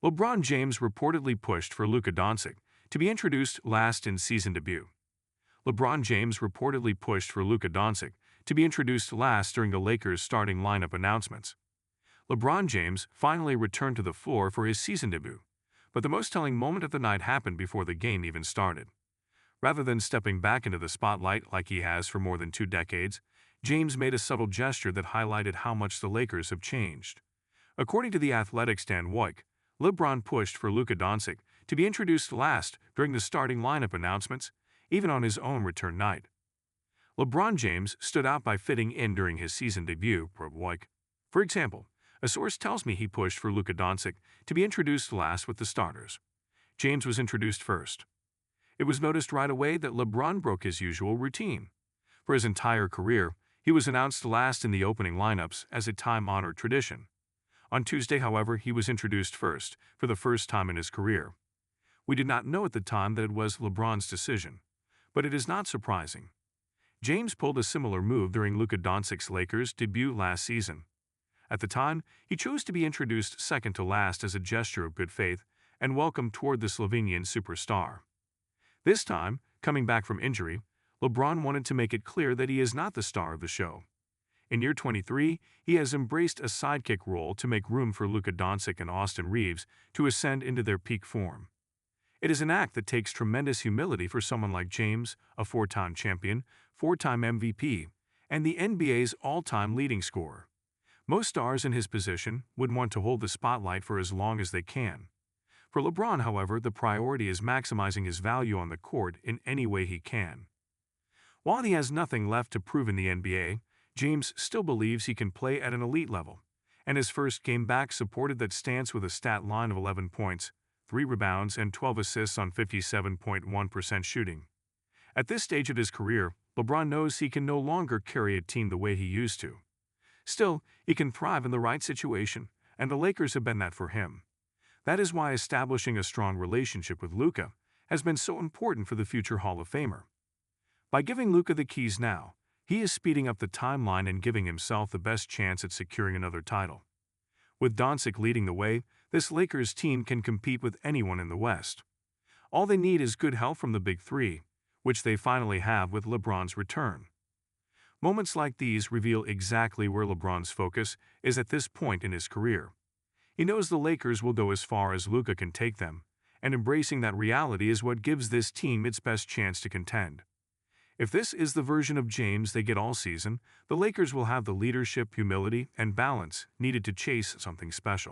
LeBron James reportedly pushed for Luka Doncic to be introduced last in season debut. LeBron James reportedly pushed for Luka Doncic to be introduced last during the Lakers' starting lineup announcements. LeBron James finally returned to the floor for his season debut, but the most telling moment of the night happened before the game even started. Rather than stepping back into the spotlight like he has for more than 2 decades, James made a subtle gesture that highlighted how much the Lakers have changed. According to The Athletic's Dan Woik, LeBron pushed for Luka Doncic to be introduced last during the starting lineup announcements, even on his own return night. LeBron James stood out by fitting in during his season debut, wrote Woik. For example, a source tells me he pushed for Luka Doncic to be introduced last with the starters. James was introduced first. It was noticed right away that LeBron broke his usual routine. For his entire career, he was announced last in the opening lineups as a time-honored tradition. On Tuesday, however, he was introduced first, for the first time in his career. We did not know at the time that it was LeBron's decision, but it is not surprising. James pulled a similar move during Luka Doncic's Lakers' debut last season. At the time, he chose to be introduced second to last as a gesture of good faith and welcome toward the Slovenian superstar. This time, coming back from injury, LeBron wanted to make it clear that he is not the star of the show. In year 23, he has embraced a sidekick role to make room for Luka Doncic and Austin Reeves to ascend into their peak form. It is an act that takes tremendous humility for someone like James, a 4-time champion, 4-time MVP, and the NBA's all-time leading scorer. Most stars in his position would want to hold the spotlight for as long as they can. For LeBron, however, the priority is maximizing his value on the court in any way he can. While he has nothing left to prove in the NBA, James still believes he can play at an elite level, and his first game back supported that stance with a stat line of 11 points, 3 rebounds, and 12 assists on 57.1% shooting. At this stage of his career, LeBron knows he can no longer carry a team the way he used to. Still, he can thrive in the right situation, and the Lakers have been that for him. That is why establishing a strong relationship with Luka has been so important for the future Hall of Famer. By giving Luka the keys now, he is speeding up the timeline and giving himself the best chance at securing another title. With Doncic leading the way, this Lakers team can compete with anyone in the West. All they need is good help from the Big Three, which they finally have with LeBron's return. Moments like these reveal exactly where LeBron's focus is at this point in his career. He knows the Lakers will go as far as Luka can take them, and embracing that reality is what gives this team its best chance to contend. If this is the version of James they get all season, the Lakers will have the leadership, humility, and balance needed to chase something special.